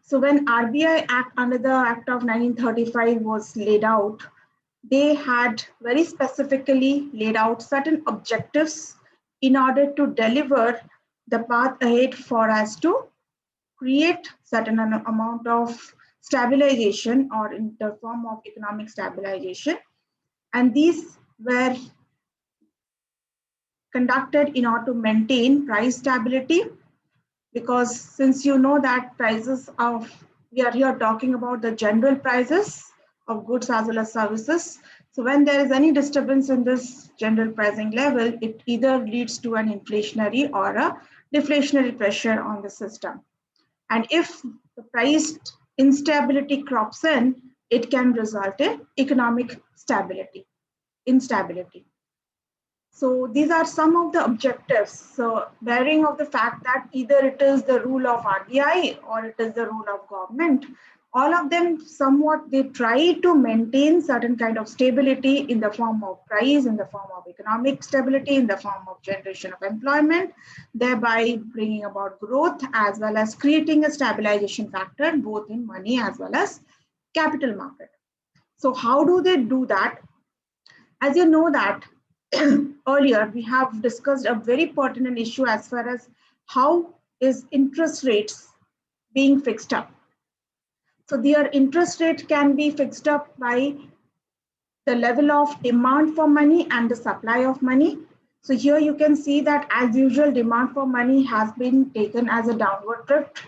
So when RBI Act under the Act of 1935 was laid out, they had very specifically laid out certain objectives in order to deliver the path ahead for us to create certain amount of stabilization or in the form of economic stabilization. And these were conducted in order to maintain price stability, because since you know that prices of, we are here talking about the general prices of goods as well as services. So when there is any disturbance in this general pricing level, it either leads to an inflationary or a deflationary pressure on the system. And if the price instability crops in, it can result in economic instability. So these are some of the objectives. So bearing of the fact that either it is the rule of RBI or it is the rule of government, all of them somewhat they try to maintain certain kind of stability in the form of price, in the form of economic stability, in the form of generation of employment, thereby bringing about growth as well as creating a stabilization factor both in money as well as capital market. So how do they do that? As you know that earlier, we have discussed a very pertinent issue as far as how is interest rates being fixed up. So their interest rate can be fixed up by the level of demand for money and the supply of money. So here you can see that as usual, demand for money has been taken as a downward drift,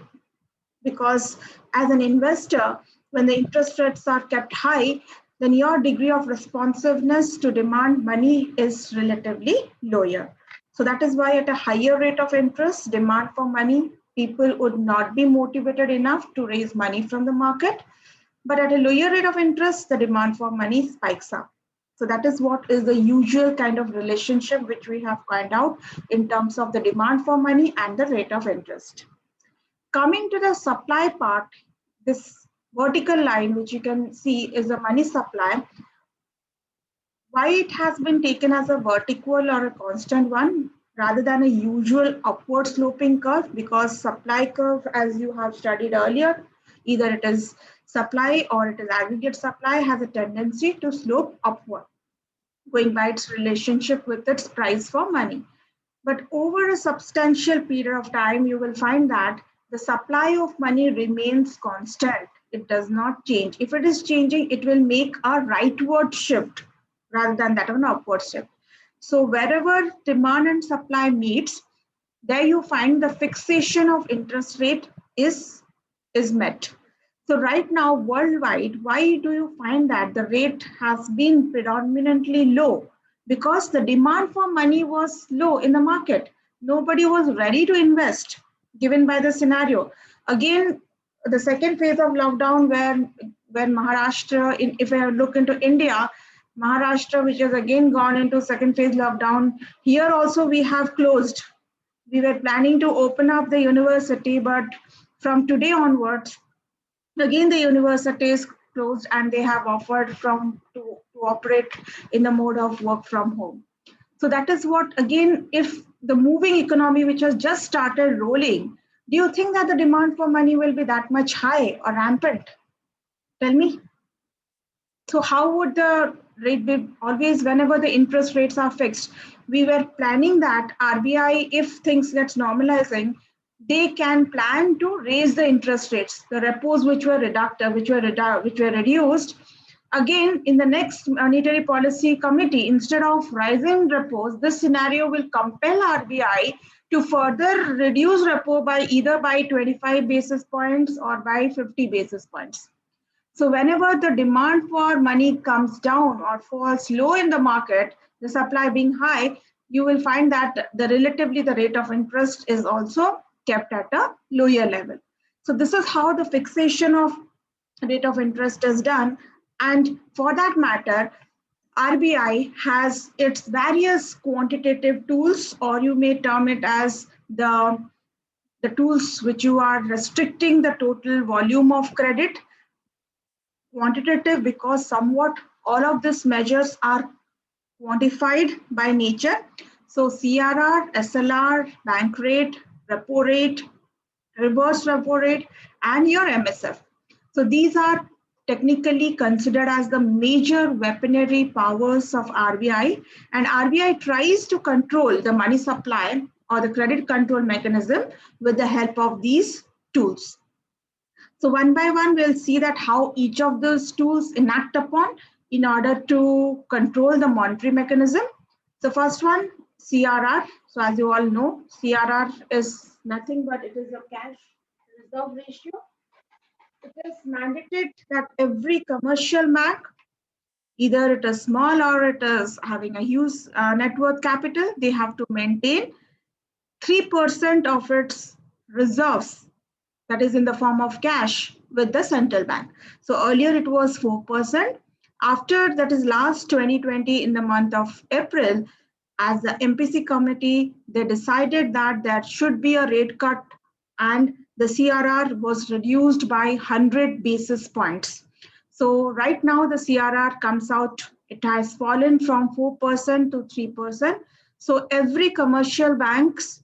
because as an investor, when the interest rates are kept high, then your degree of responsiveness to demand money is relatively lower. So that is why at a higher rate of interest, demand for money, people would not be motivated enough to raise money from the market. But at a lower rate of interest, the demand for money spikes up. So that is what is the usual kind of relationship which we have found out in terms of the demand for money and the rate of interest. Coming to the supply part, this vertical line which you can see is the money supply. Why it has been taken as a vertical or a constant one rather than a usual upward sloping curve? Because supply curve, as you have studied earlier, either it is supply or it is aggregate supply, has a tendency to slope upward, going by its relationship with its price for money. But over a substantial period of time, you will find that the supply of money remains constant. It does not change. If it is changing, it will make a rightward shift rather than that of an upward shift. So wherever demand and supply meets, there you find the fixation of interest rate is met. So right now, worldwide, why do you find that the rate has been predominantly low? Because the demand for money was low in the market. Nobody was ready to invest, given by the scenario. Again, the second phase of lockdown, when Maharashtra, if I look into India, Maharashtra, which has again gone into second phase lockdown, here also we have closed. We were planning to open up the university, but from today onwards, again the university is closed and they have offered to operate in the mode of work from home. So that is what, again, if the moving economy which has just started rolling, do you think that the demand for money will be that much high or rampant? Tell me. So how would the rate be? Always whenever the interest rates are fixed, we were planning that RBI, if things gets normalizing, they can plan to raise the interest rates, the repos which were reduced. Again, in the next monetary policy committee, instead of rising repos, this scenario will compel RBI to further reduce repo by either by 25 basis points or by 50 basis points. So whenever the demand for money comes down or falls low in the market, the supply being high, you will find that the rate of interest is also kept at a lower level. So this is how the fixation of rate of interest is done. And for that matter, RBI has its various quantitative tools, or you may term it as the tools which you are restricting the total volume of credit. Quantitative because somewhat all of these measures are quantified by nature. So CRR, SLR, bank rate, repo rate, reverse repo rate, and your MSF. So these are technically considered as the major weaponry powers of RBI, and RBI tries to control the money supply or the credit control mechanism with the help of these tools. So one by one, we'll see that how each of those tools enact upon in order to control the monetary mechanism. So first one, CRR. So as you all know, CRR is nothing but it is a cash reserve ratio. It is mandated that every commercial bank, either it is small or it is having a huge net worth capital, they have to maintain 3% of its reserves, that is in the form of cash, with the central bank. So earlier it was 4%. After that is last 2020 in the month of April, as the MPC committee, they decided that there should be a rate cut and the CRR was reduced by 100 basis points. So right now the CRR comes out, it has fallen from 4% to 3%. So every commercial banks,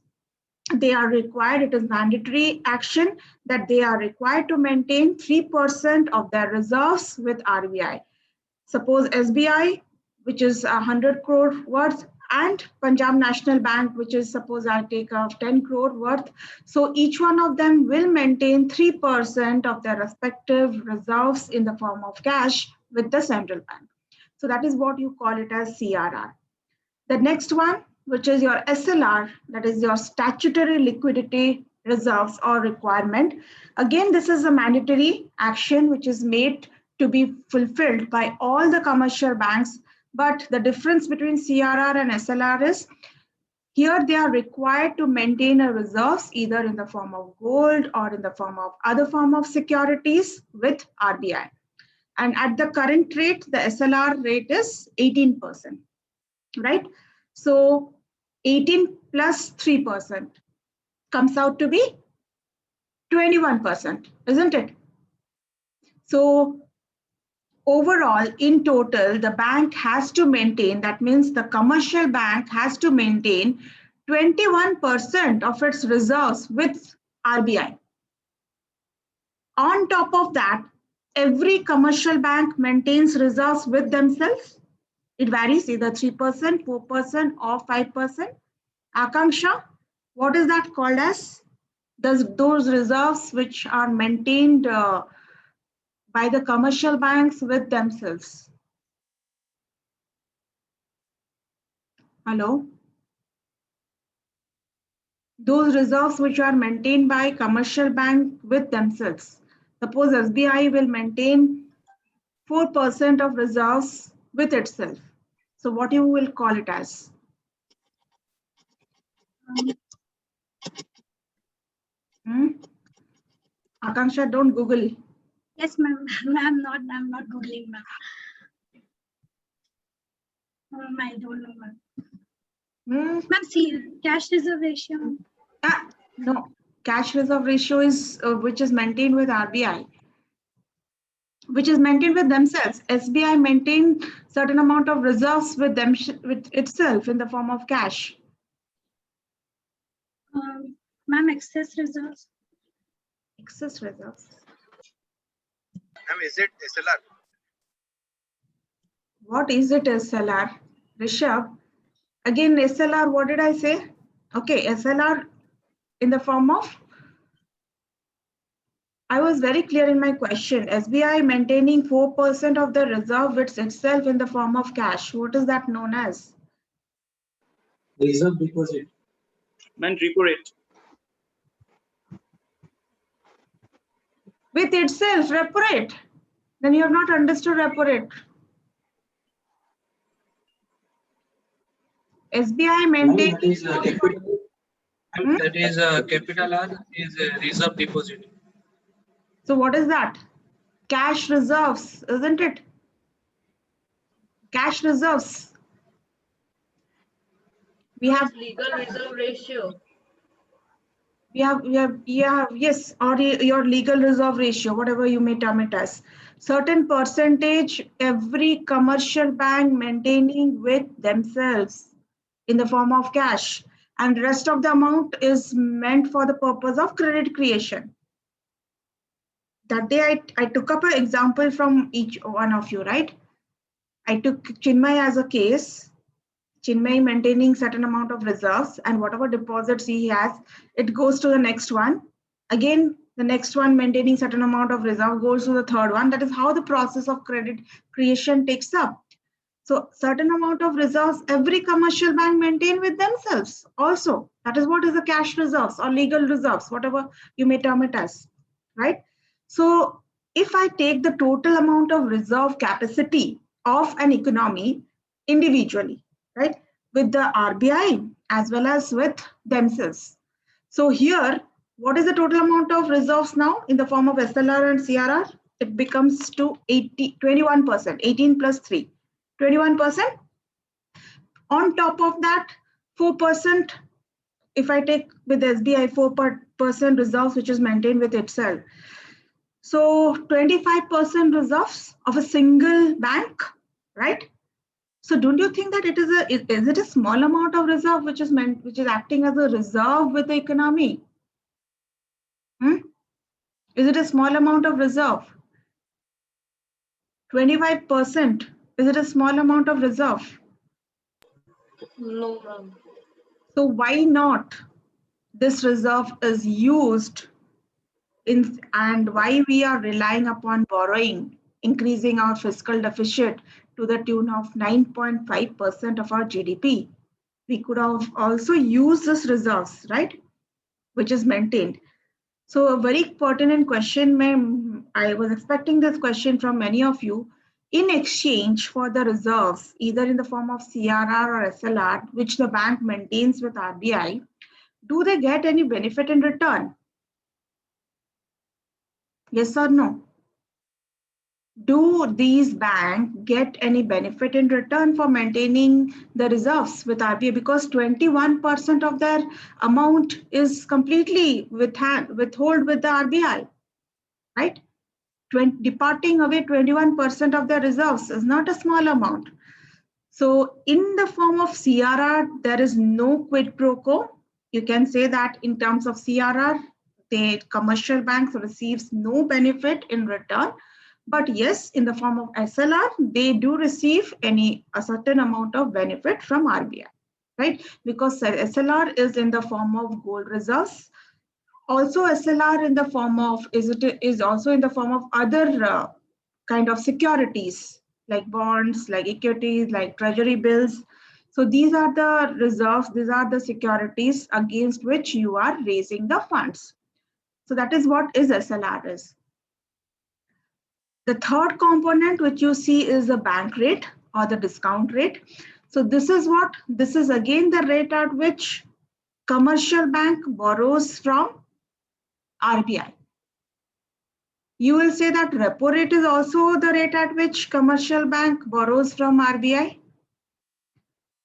they are required, it is mandatory action that they are required to maintain 3% of their reserves with RBI. Suppose SBI, which is 100 crore worth, and Punjab National Bank, which is suppose I take a 10 crore worth. So each one of them will maintain 3% of their respective reserves in the form of cash with the central bank. So that is what you call it as CRR. The next one, which is your SLR, that is your statutory liquidity reserves or requirement. Again, this is a mandatory action which is made to be fulfilled by all the commercial banks. But the difference between CRR and SLR is here they are required to maintain a reserves either in the form of gold or in the form of other form of securities with RBI. And at the current rate, the SLR rate is 18%, right? So 18 plus 3% comes out to be 21%, isn't it? So overall, in total, the bank has to maintain, that means the commercial bank has to maintain 21% of its reserves with RBI. On top of that, every commercial bank maintains reserves with themselves. It varies either 3%, 4%, or 5%. Akanksha, what is that called as? Those reserves which are maintained by the commercial banks with themselves. Hello? Those reserves which are maintained by commercial bank with themselves. Suppose SBI will maintain 4% of reserves with itself. So what you will call it as? Akanksha, don't Google. Yes, ma'am. I'm not Googling, ma'am. I don't know, ma'am. Ma'am, see, cash reserve ratio. No, cash reserve ratio is which is maintained with RBI, which is maintained with themselves. SBI maintain certain amount of reserves with them with itself in the form of cash. Ma'am, excess reserves. Excess reserves. Ma'am, is it SLR? What is it SLR? Rishabh, again SLR, what did I say? Okay, SLR in the form of, I was very clear in my question. SBI maintaining 4% of the reserve with itself in the form of cash. What is that known as? Reserve deposit. Man, repo rate. With itself, repo rate. Then you have not understood repo rate. SBI maintains. That is capital. That is capital R is reserve deposit. So what is that? Cash reserves, isn't it? Cash reserves. We have legal reserve ratio. Yes, or your legal reserve ratio, whatever you may term it as. Certain percentage every commercial bank maintaining with themselves in the form of cash. and rest of the amount is meant for the purpose of credit creation. That day I took up an example from each one of you, right? I took Chinmay as a case. Chinmay maintaining certain amount of reserves, and whatever deposits he has, it goes to the next one. Again, the next one maintaining certain amount of reserve goes to the third one. That is how the process of credit creation takes up. So certain amount of reserves every commercial bank maintain with themselves also. That is what is the cash reserves or legal reserves, whatever you may term it as, right? So if I take the total amount of reserve capacity of an economy individually, right, with the RBI as well as with themselves. So here, what is the total amount of reserves now in the form of SLR and CRR? It becomes to 21%, 18 plus 3, 21%. On top of that, 4%, if I take with SBI 4% reserves, which is maintained with itself. So 25% reserves of a single bank, right? So don't you think that is it a small amount of reserve which is acting as a reserve with the economy? Is it a small amount of reserve? 25%, is it a small amount of reserve? No, ma'am. So why not this reserve is used in, and why we are relying upon borrowing, increasing our fiscal deficit to the tune of 9.5% of our GDP. We could have also used this reserves, right, which is maintained. So a very pertinent question, ma'am. I was expecting this question from many of you. In exchange for the reserves, either in the form of CRR or SLR, which the bank maintains with RBI, do they get any benefit in return? Yes or no? Do these banks get any benefit in return for maintaining the reserves with RBI? Because 21% of their amount is completely withhold with the RBI, right? Departing away 21% of their reserves is not a small amount. So in the form of CRR, there is no quid pro quo. You can say that in terms of CRR, the commercial banks receives no benefit in return. But yes, in the form of SLR, they do receive a certain amount of benefit from RBI, right? Because SLR is in the form of gold reserves. Also, SLR in the form of is also in the form of other kind of securities like bonds, like equities, like treasury bills. So these are the reserves, these are the securities against which you are raising the funds. So that is what is SLR is. The third component which you see is the bank rate or the discount rate. So this is again the rate at which commercial bank borrows from RBI. You will say that repo rate is also the rate at which commercial bank borrows from RBI.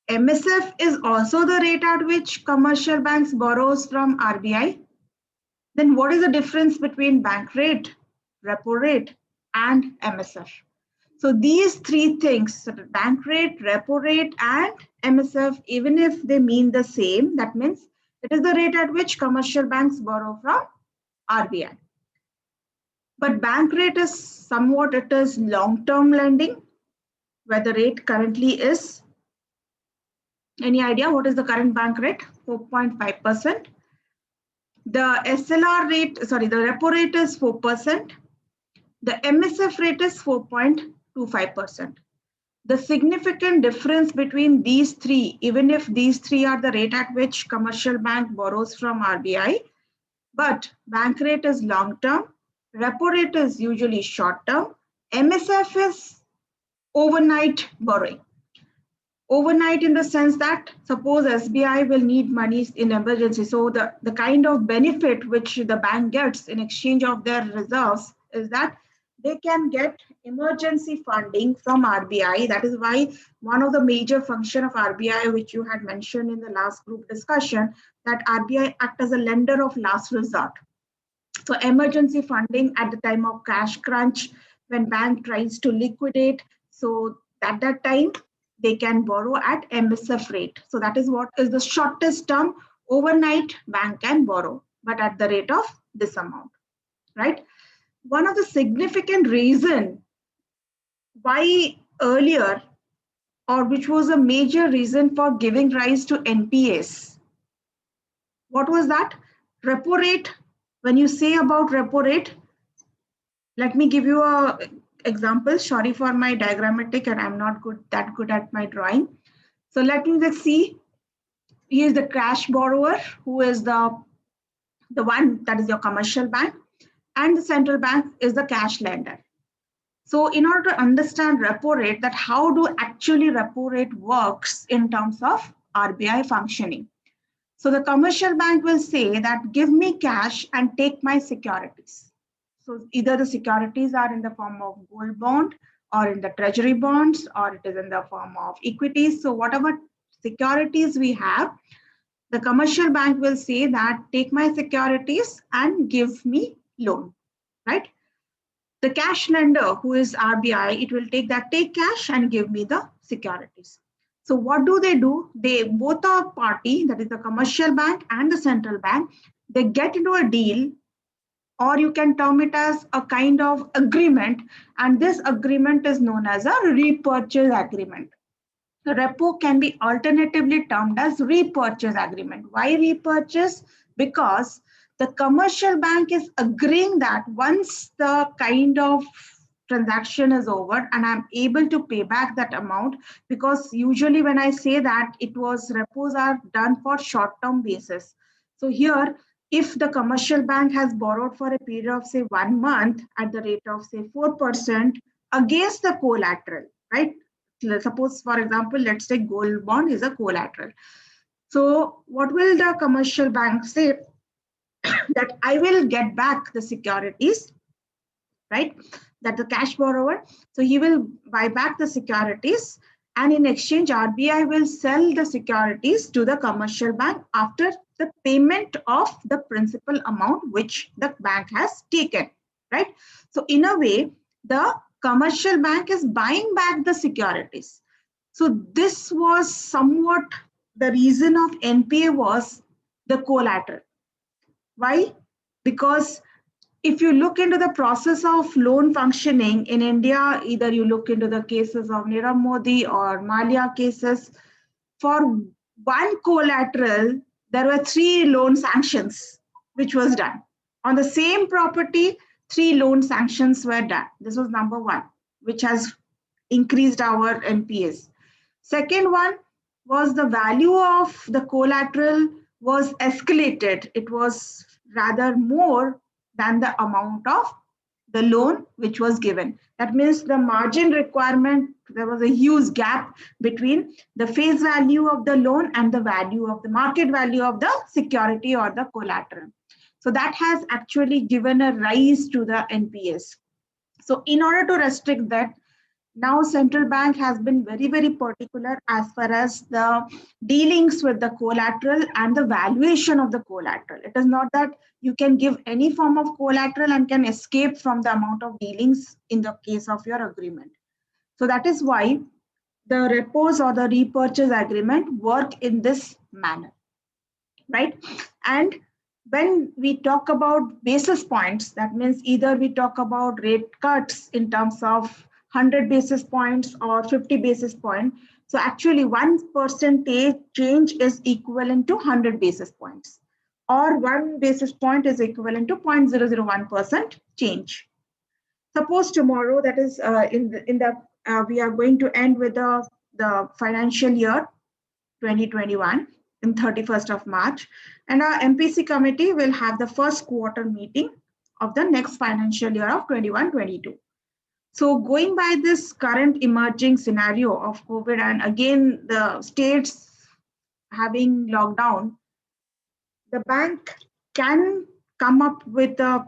MSF is also the rate at which commercial banks borrows from RBI. Then what is the difference between bank rate, repo rate, and MSF? So these three things, bank rate, repo rate, and MSF, even if they mean the same, that means it is the rate at which commercial banks borrow from RBI. But bank rate is somewhat, it is long-term lending, where the rate currently is, any idea what is the current bank rate? 4.5%. The SLR rate, sorry, the repo rate is 4%. The MSF rate is 4.25%. The significant difference between these three, even if these three are the rate at which commercial bank borrows from RBI, but bank rate is long-term, repo rate is usually short-term, MSF is overnight borrowing. Overnight in the sense that suppose SBI will need money in emergency. So the kind of benefit which the bank gets in exchange of their reserves is that they can get emergency funding from RBI. That is why one of the major function of RBI, which you had mentioned in the last group discussion, that RBI act as a lender of last resort. So emergency funding at the time of cash crunch, when bank tries to liquidate. So at that time, they can borrow at MSF rate. So that is what is the shortest term overnight bank can borrow, but at the rate of this amount, right? One of the significant reason why earlier, or which was a major reason for giving rise to NPAs, what was that? Repo rate. When you say about repo rate, let me give you a example. Sorry for my diagrammatic, and I'm not that good at my drawing. So let me just see. He is the cash borrower, who is the one that is your commercial bank, and the central bank is the cash lender. So in order to understand repo rate, that how do actually repo rate works in terms of RBI functioning. So the commercial bank will say that give me cash and take my securities. So either the securities are in the form of gold bond or in the treasury bonds, or it is in the form of equities. So whatever securities we have, the commercial bank will say that take my securities and give me loan, right? The cash lender, who is RBI, it will take cash and give me the securities. So what do? They both are party, that is the commercial bank and the central bank, they get into a deal, or you can term it as a kind of agreement, and this agreement is known as a repurchase agreement. The repo can be alternatively termed as repurchase agreement. Why repurchase? Because the commercial bank is agreeing that once the kind of transaction is over and I'm able to pay back that amount, because usually when I say that it was repos are done for short-term basis. So here, if the commercial bank has borrowed for a period of say 1 month at the rate of say 4% against the collateral, right? Suppose, for example, let's say gold bond is a collateral. So what will the commercial bank say? That I will get back the securities, right? That the cash borrower, so he will buy back the securities, and in exchange, RBI will sell the securities to the commercial bank after the payment of the principal amount which the bank has taken, right? So in a way, the commercial bank is buying back the securities. So this was somewhat the reason of NPA was the collateral. Why? Because if you look into the process of loan functioning in India, either you look into the cases of Nirav Modi or Malia cases, for one collateral, there were 3 loan sanctions which was done. On the same property, 3 loan sanctions were done. This was number 1, which has increased our NPAs. Second one was the value of the collateral was escalated. It was rather more than the amount of the loan which was given. That means the margin requirement, there was a huge gap between the face value of the loan and the value of the market value of the security or the collateral. So that has actually given a rise to the NPAs. So in order to restrict that, now central bank has been very, very particular as far as the dealings with the collateral and the valuation of the collateral. It is not that you can give any form of collateral and can escape from the amount of dealings in the case of your agreement. So that is why the repos or the repurchase agreement work in this manner, right? And when we talk about basis points, that means either we talk about rate cuts in terms of 100 basis points or 50 basis points. So actually 1% change is equivalent to 100 basis points, or 1 basis point is equivalent to 0.001% change. Suppose tomorrow, that is we are going to end with the financial year 2021 in 31st of March, and our MPC committee will have the first quarter meeting of the next financial year of 21-22. So going by this current emerging scenario of COVID, and again the states having lockdown, the bank can come up with a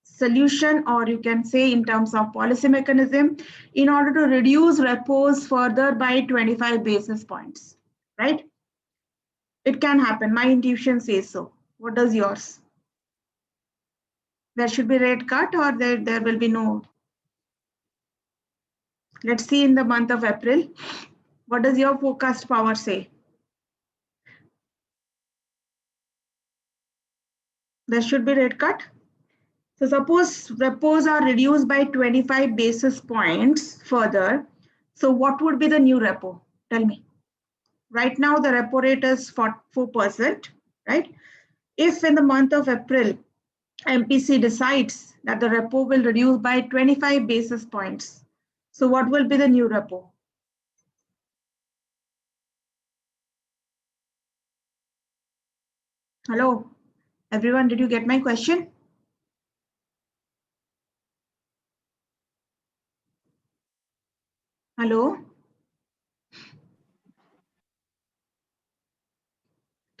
solution, or you can say in terms of policy mechanism, in order to reduce repos further by 25 basis points, right? It can happen. My intuition says so. What does yours? There should be rate cut, or there will be no? Let's see in the month of April. What does your forecast power say? There should be rate cut. So suppose repos are reduced by 25 basis points further. So what would be the new repo? Tell me. Right now the repo rate is 4%, right? If in the month of April, MPC decides that the repo will reduce by 25 basis points. So what will be the new repo? Hello, everyone, did you get my question? Hello?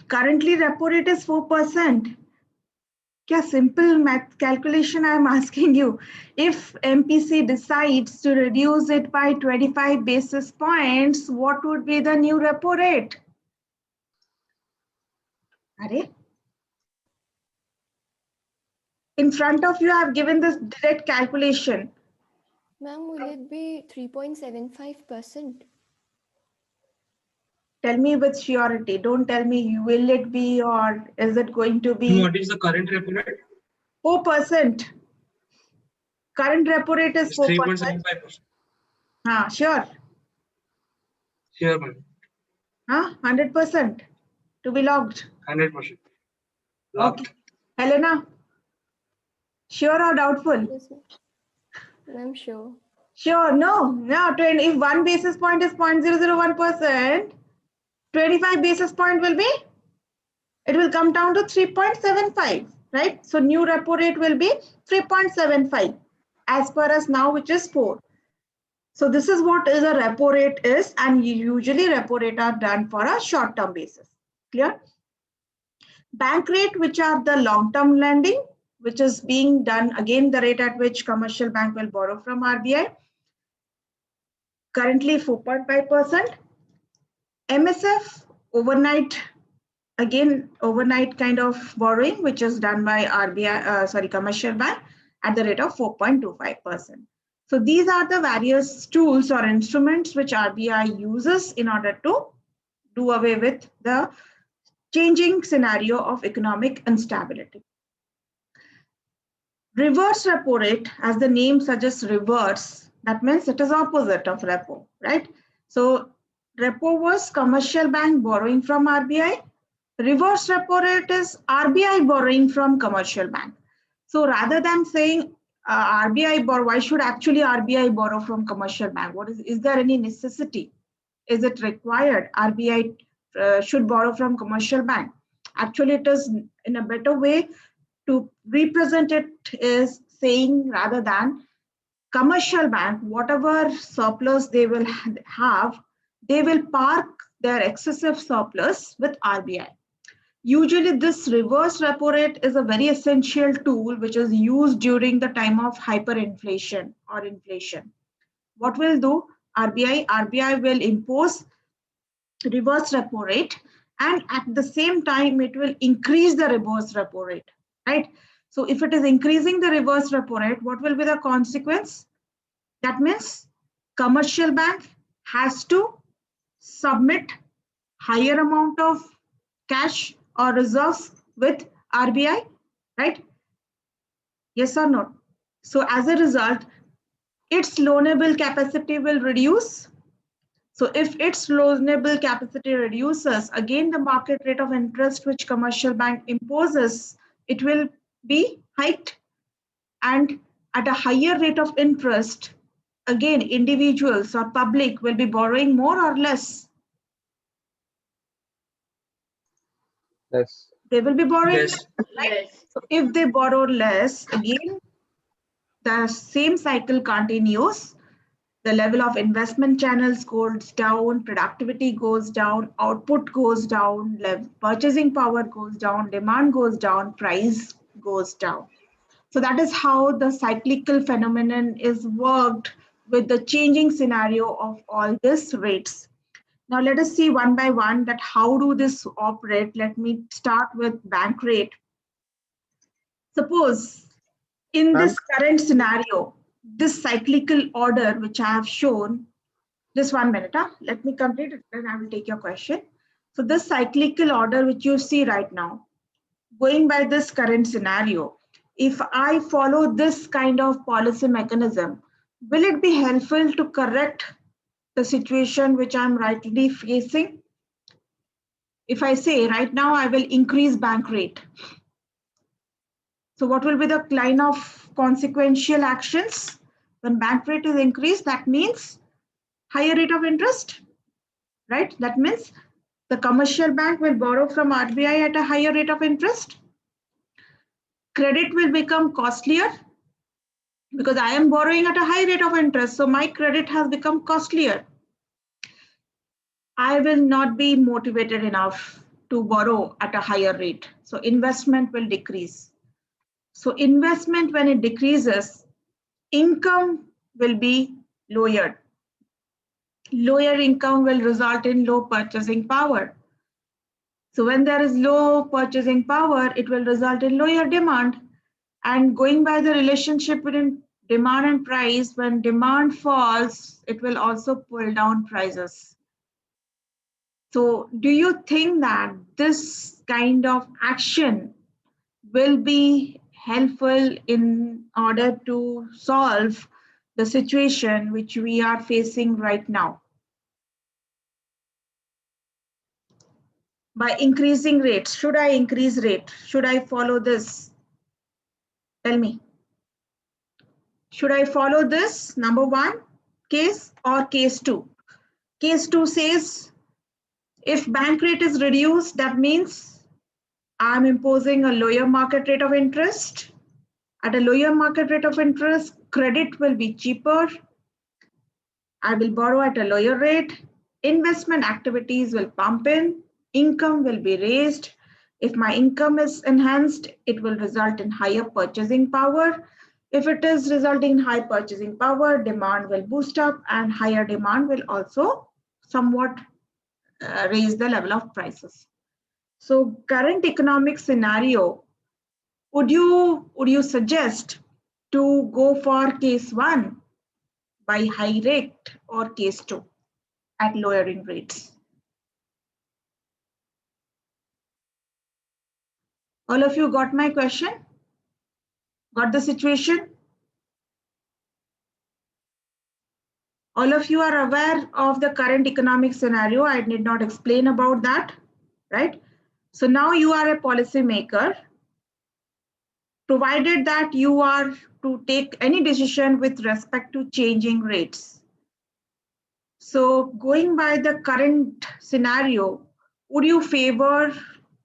Currently repo rate is 4%. Yeah, simple math calculation I am asking you. If MPC decides to reduce it by 25 basis points, what would be the new repo rate? Are? In front of you, I have given this direct calculation. Ma'am, will it be 3.75%? Tell me with surety. Don't tell me will it be or is it going to be What is the current repo rate? 4%. Current repo rate is It's 4%. 3.75%. Sure. Sure, ma'am. 100% to be logged. 100%. Locked. Okay. Helena, sure or doubtful? Yes, ma'am. I'm sure. Sure, no. If 1 basis point is 0.001%, 25 basis point will be, it will come down to 3.75, right? So new repo rate will be 3.75 as per us now, which is 4. So this is what is a repo rate is, and usually repo rate are done for a short-term basis. Clear? Bank rate, which are the long-term lending, which is being done, again, the rate at which commercial bank will borrow from RBI. Currently 4.5%. MSF, overnight, again, overnight kind of borrowing, which is done by RBI, commercial bank at the rate of 4.25%. So these are the various tools or instruments which RBI uses in order to do away with the changing scenario of economic instability. Reverse repo rate, as the name suggests, reverse, that means it is opposite of repo, right? So repo was commercial bank borrowing from RBI. Reverse repo rate is RBI borrowing from commercial bank. So rather than saying RBI borrow, why should actually RBI borrow from commercial bank? Is there any necessity? Is it required? RBI should borrow from commercial bank. Actually, it is in a better way to represent it is saying rather than commercial bank, whatever surplus they will have, they will park their excessive surplus with RBI. Usually this reverse repo rate is a very essential tool which is used during the time of hyperinflation or inflation. What will do RBI will impose reverse repo rate, and at the same time it will increase the reverse repo rate, right? So if it is increasing the reverse repo rate, what will be the consequence? That means commercial bank has to submit higher amount of cash or reserves with RBI, right? Yes or no? So as a result, its loanable capacity will reduce. So if its loanable capacity reduces, again, the market rate of interest which commercial bank imposes, it will be hiked. And at a higher rate of interest, again, individuals or public will be borrowing more or less. Yes. They will be borrowing Yes. less, right? Yes. So if they borrow less, again, the same cycle continues. The level of investment channels goes down, productivity goes down, output goes down, purchasing power goes down, demand goes down, price goes down. So that is how the cyclical phenomenon is worked with the changing scenario of all these rates. Now let us see one by one that how do this operate. Let me start with bank rate. Suppose in this current scenario, this cyclical order which I have shown, Just 1 minute. Let me complete it, then I will take your question. So this cyclical order which you see right now, going by this current scenario, if I follow this kind of policy mechanism, will it be helpful to correct the situation which I'm rightly facing? If I say right now I will increase bank rate, so what will be the line of consequential actions? When bank rate is increased, that means higher rate of interest, right? That means the commercial bank will borrow from RBI at a higher rate of interest. Credit will become costlier because I am borrowing at a high rate of interest. So my credit has become costlier. I will not be motivated enough to borrow at a higher rate. So investment will decrease. So investment, when it decreases, income will be lowered. Lower income will result in low purchasing power. So when there is low purchasing power, it will result in lower demand. And going by the relationship between demand and price, when demand falls, it will also pull down prices. So do you think that this kind of action will be helpful in order to solve the situation which we are facing right now? By increasing rates, should I increase rate? Should I follow this? Tell me. Should I follow this number 1 case or case 2? Case 2 says if bank rate is reduced, that means I'm imposing a lower market rate of interest. At a lower market rate of interest, credit will be cheaper. I will borrow at a lower rate. Investment activities will pump in. Income will be raised. If my income is enhanced, it will result in higher purchasing power. If it is resulting in high purchasing power, demand will boost up, and higher demand will also somewhat raise the level of prices. So current economic scenario, would you suggest to go for case 1 by high rate or case 2 at lowering rates? All of you got my question? Got the situation? All of you are aware of the current economic scenario. I need not explain about that, right? So now you are a policy maker, provided that you are to take any decision with respect to changing rates. So going by the current scenario, would you favor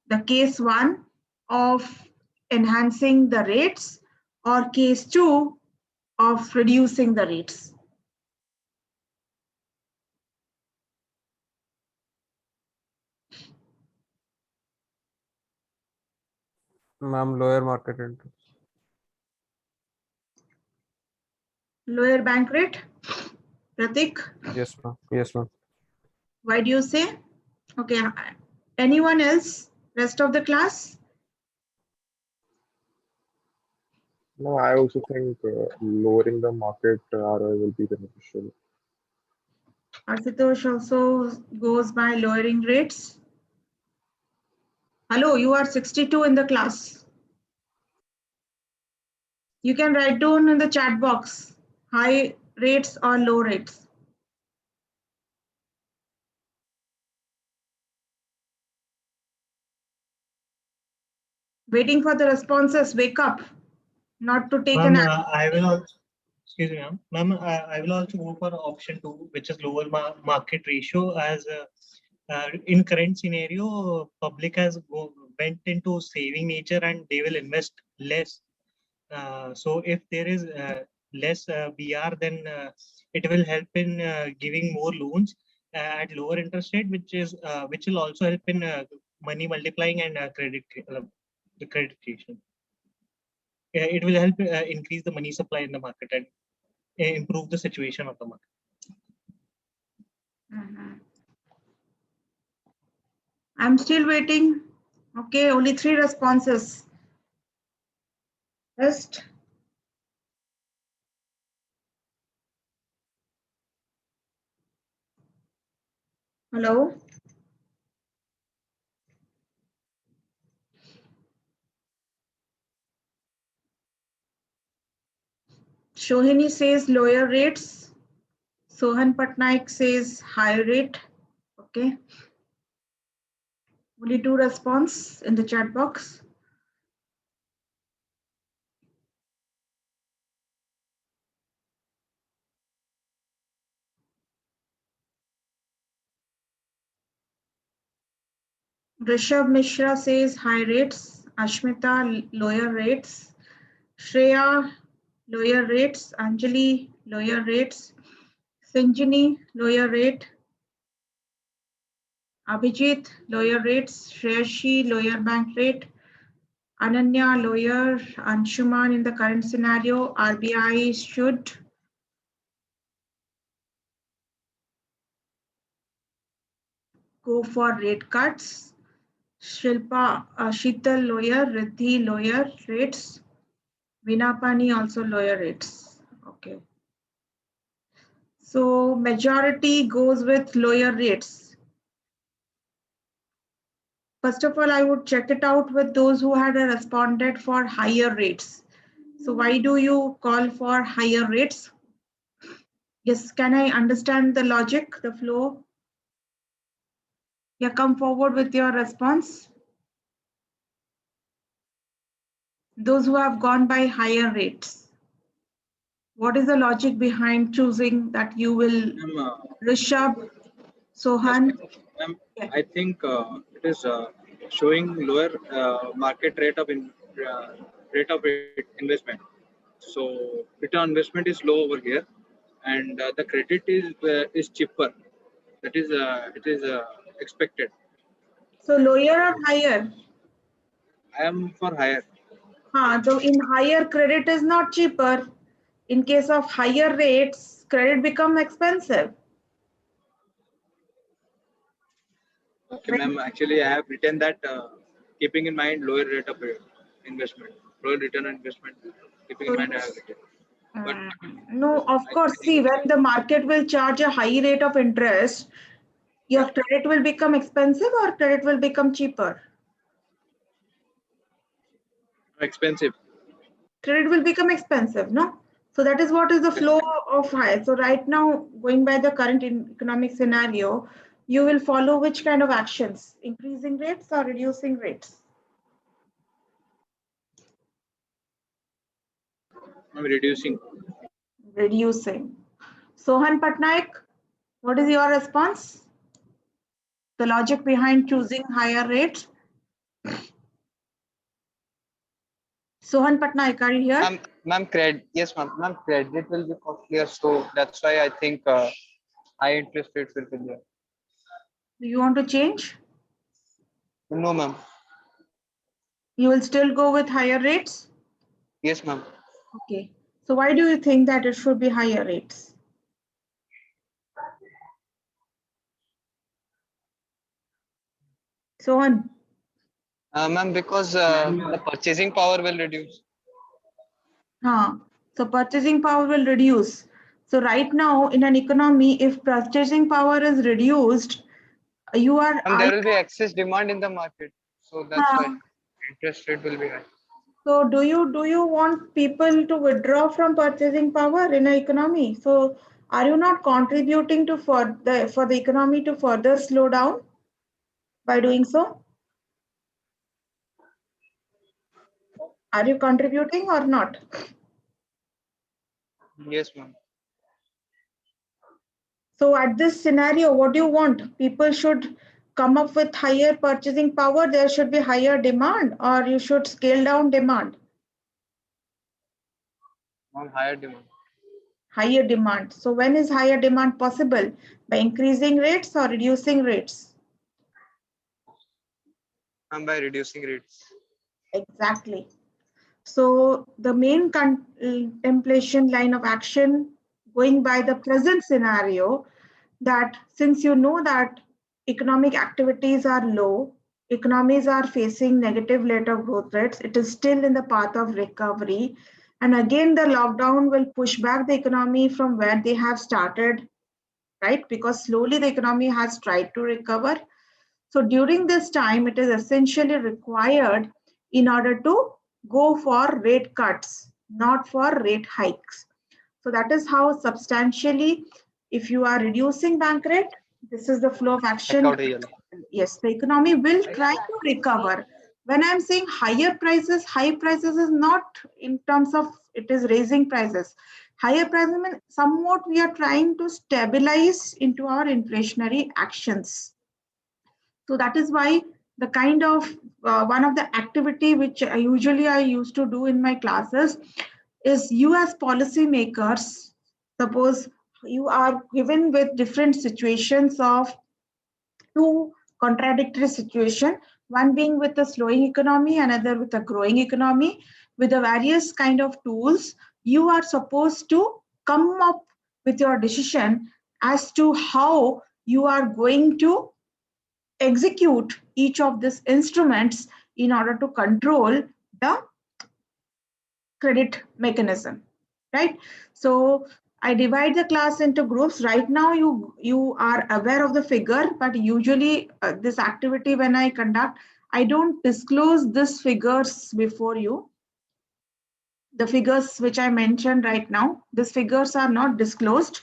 the case 1 of enhancing the rates or case 2 of reducing the rates? Ma'am, lower market interest. Lower bank rate? Pratik, Yes, ma'am. Yes, ma'am. why do you say? Okay, anyone else? Rest of the class? No, I also think lowering the market ROI will be beneficial. Ashutosh also goes by lowering rates. Hello, you are 62 in the class. You can write down in the chat box, high rates or low rates. Waiting for the responses, wake up, not to take an action. I will also, excuse me, ma'am. I will also go for option 2, which is lower market ratio. As in current scenario, public has went into saving nature and they will invest less. So if there is less VR, then it will help in giving more loans at lower interest rate, which will also help in money multiplying and the credit creation. It will help increase the money supply in the market and improve the situation of the market. I'm still waiting. Okay, only 3 responses. Just Hello? Shohini says lower rates. Sohan Patnaik says higher rate. Okay. Will you do response in the chat box? Rishabh Mishra says high rates. Ashmita lower rates. Shreya lower rates. Anjali lower rates. Sanjini lower rate. Abhijit lower rates. Shreyashi lower bank rate. Ananya lower. Anshuman in the current scenario, RBI should go for rate cuts. Shilpa, Sheetal lower, Riddhi lower rates. Vinapani also lower rates. Okay. So majority goes with lower rates. First of all, I would check it out with those who had responded for higher rates. So why do you call for higher rates? Yes, can I understand the logic, the flow? Yeah, come forward with your response. Those who have gone by higher rates. What is the logic behind choosing that you will, Rishabh, Sohan? Ma'am, I think it is showing lower market rate of investment. So return on investment is low over here, and the credit is cheaper. That is it is expected. So lower or higher? I am for higher. So in higher, credit is not cheaper. In case of higher rates, credit become expensive. Okay, ma'am. Actually, I have written that keeping in mind lower rate of investment, lower return on investment. Keeping in mind, I have written. But No, of I course, see, think when the market will charge a high rate of interest, your credit will become expensive or credit will become cheaper? expensive. Credit will become expensive, no? So that is what is the flow of high. So right now, going by the current economic scenario, you will follow which kind of actions? Increasing rates or reducing rates? I'm reducing. Reducing. Sohan Patnaik, what is your response? The logic behind choosing higher rates? Sohan Patnaik, are you here? Ma'am, yes, ma'am, credit will be costlier, so that's why I think high interest rates will be there. Do you want to change? No, ma'am. You will still go with higher rates? Yes, ma'am. Okay. So why do you think that it should be higher rates? Sohan. Ma'am, because the purchasing power will reduce. So purchasing power will reduce. So right now in an economy, if purchasing power is reduced, you are. And there will be excess demand in the market, so that's why interest rate will be high. So do you want people to withdraw from purchasing power in an economy? So are you not contributing to for the economy to further slow down by doing so? Are you contributing or not? Yes, ma'am. So at this scenario, what do you want? People should come up with higher purchasing power. There should be higher demand, or you should scale down demand. Ma'am, higher demand. Higher demand. So when is higher demand possible? By increasing rates or reducing rates? And by reducing rates. Exactly. So the main contemplation line of action going by the present scenario, that since you know that economic activities are low, economies are facing negative rate of growth rates, it is still in the path of recovery. And again, the lockdown will push back the economy from where they have started, right? Because slowly the economy has tried to recover. So during this time, it is essentially required in order to go for rate cuts, not for rate hikes. So that is how substantially, if you are reducing bank rate, this is the flow of action. Yes, the economy will try to recover. When I'm saying higher prices, high prices is not in terms of it is raising prices. Higher prices mean somewhat we are trying to stabilize into our inflationary actions. So that is why the kind of one of the activity which usually I used to do in my classes is you as policymakers, suppose you are given with different situations of two contradictory situation, one being with a slowing economy, another with a growing economy, with the various kind of tools, you are supposed to come up with your decision as to how you are going to execute each of these instruments in order to control the credit mechanism, right? So I divide the class into groups. Right now you are aware of the figure, but usually this activity when I conduct, I don't disclose these figures before you. The figures which I mentioned right now, these figures are not disclosed.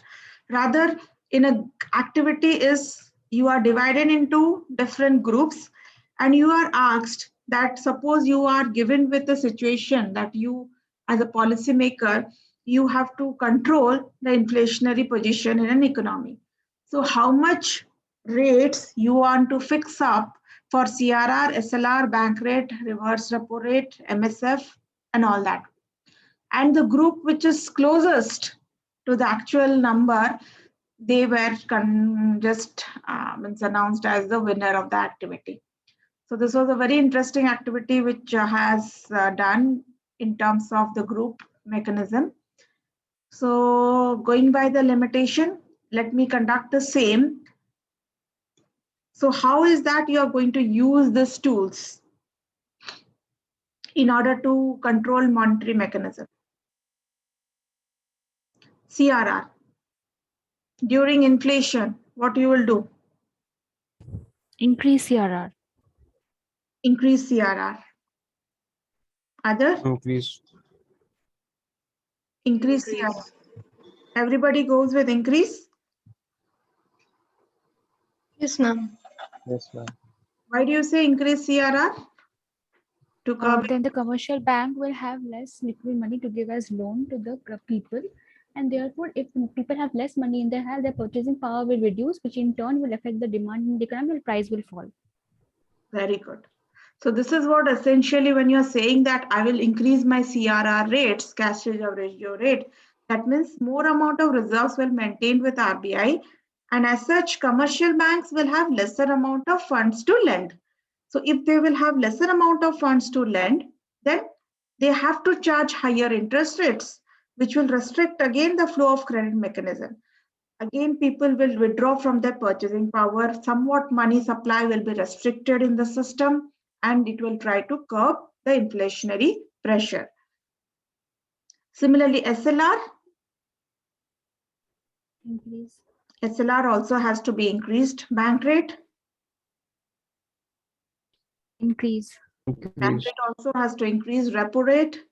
Rather, in an activity is you are divided into different groups and you are asked that suppose you are given with a situation that you as a policymaker, you have to control the inflationary position in an economy. So how much rates you want to fix up for CRR, SLR, bank rate, reverse repo rate, MSF, and all that. And the group which is closest to the actual number, they were just announced as the winner of the activity. So this was a very interesting activity which has done in terms of the group mechanism. So going by the limitation, let me conduct the same. So how is that you are going to use these tools in order to control monetary mechanism? CRR. During inflation, what you will do? Increase CRR. Increase CRR. Other? Increase. Increase CRR. Everybody goes with increase? Yes, ma'am. Yes, ma'am. Why do you say increase CRR? To curb Then the commercial bank will have less liquid money to give as loan to the people. And therefore, if people have less money in their hand, their purchasing power will reduce, which in turn will affect the demand in the economy, the price will fall. Very good. So this is what essentially when you're saying that I will increase my CRR rates, cash reserve ratio rate, that means more amount of reserves will maintain with RBI. And as such, commercial banks will have lesser amount of funds to lend. So if they will have lesser amount of funds to lend, then they have to charge higher interest rates, which will restrict again the flow of credit mechanism. Again, people will withdraw from their purchasing power. Somewhat money supply will be restricted in the system and it will try to curb the inflationary pressure. Similarly, SLR. Increase. SLR also has to be increased. Bank rate. Increase. Bank rate also has to increase. Repo rate.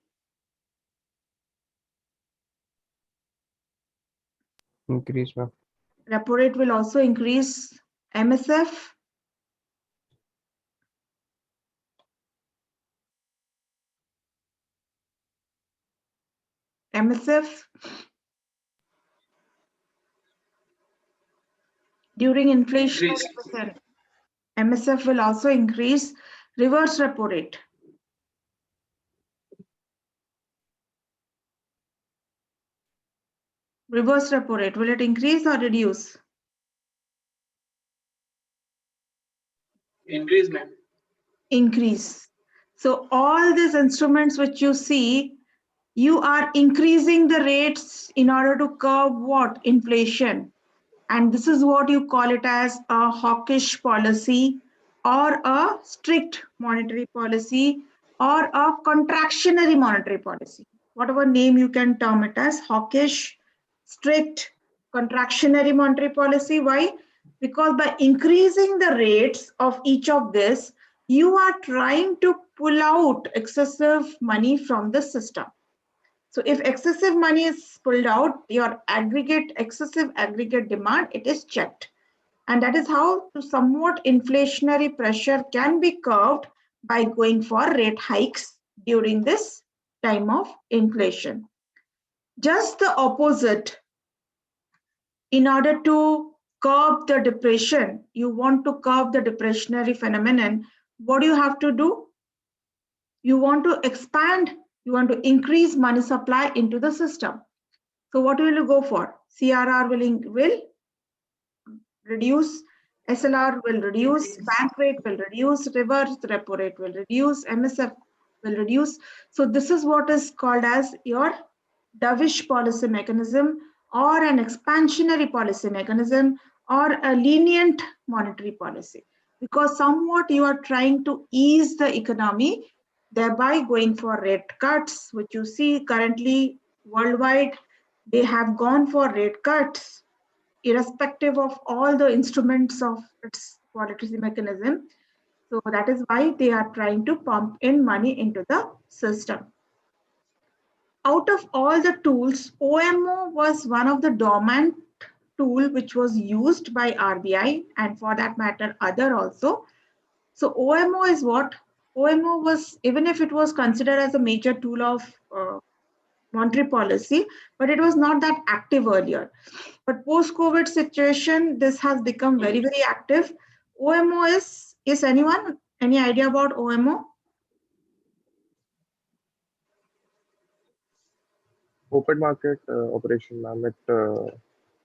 Increase, ma'am. Repo rate will also increase. MSF. MSF. During inflation, MSF will also increase. Reverse repo rate. Reverse repo rate, will it increase or reduce? Increase, ma'am. Increase. So all these instruments which you see, you are increasing the rates in order to curb what? Inflation. And this is what you call it as a hawkish policy or a strict monetary policy or a contractionary monetary policy. Whatever name you can term it as, hawkish, strict, contractionary monetary policy. Why? Because by increasing the rates of each of this, you are trying to pull out excessive money from the system. So if excessive money is pulled out, your excessive aggregate demand, it is checked. And that is how somewhat inflationary pressure can be curbed by going for rate hikes during this time of inflation. Just the opposite, in order to curb the depression, you want to curb the depressionary phenomenon, what do you have to do? You want to expand, you want to increase money supply into the system. So what will you go for? CRR will reduce, SLR will reduce, bank rate will reduce, reverse repo rate will reduce, MSF will reduce. So this is what is called as your dovish policy mechanism, or an expansionary policy mechanism, or a lenient monetary policy, because somewhat you are trying to ease the economy, thereby going for rate cuts, which you see currently worldwide, they have gone for rate cuts irrespective of all the instruments of its monetary mechanism. So that is why they are trying to pump in money into the system. Out of all the tools, OMO was one of the dominant tool which was used by RBI, and for that matter other also. So OMO is what? OMO was, even if it was considered as a major tool of monetary policy, but it was not that active earlier. But post-COVID situation, this has become very, very active. OMO is anyone, any idea about OMO? Open market operation, ma'am.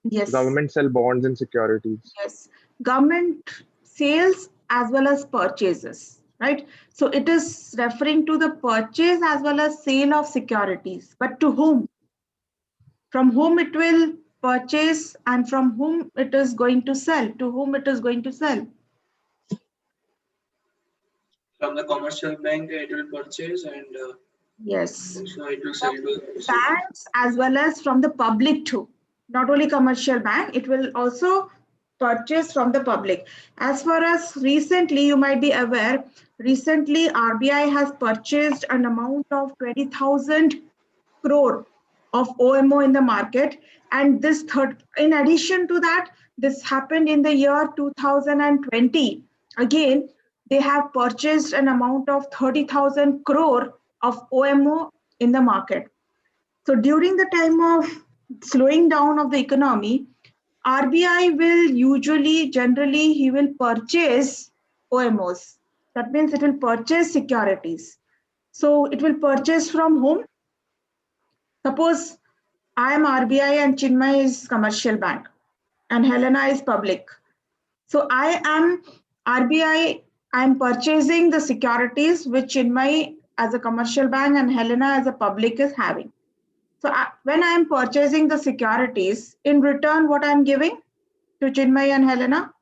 Yes. Government sell bonds and securities. Yes, government sales as well as purchases, right? So it is referring to the purchase as well as sale of securities, but to whom? From whom it will purchase and from whom it is going to sell, to whom it is going to sell. From the commercial bank, it will purchase, and yes, also it will sell to banks as well as from the public too. Not only commercial bank, it will also purchase from the public. As far as recently, you might be aware, recently RBI has purchased an amount of 20,000 crore of OMO in the market. And this in addition to that, this happened in the year 2020. Again, they have purchased an amount of 30,000 crore of OMO in the market. So during the time of slowing down of the economy, RBI will generally, he will purchase OMOs. That means it will purchase securities. So it will purchase from whom? Suppose I am RBI and Chinmay is commercial bank and Helena is public. So I am RBI, I am purchasing the securities which Chinmay as a commercial bank and Helena as a public is having. So when I am purchasing the securities, in return, what I am giving to Chinmay and Helena?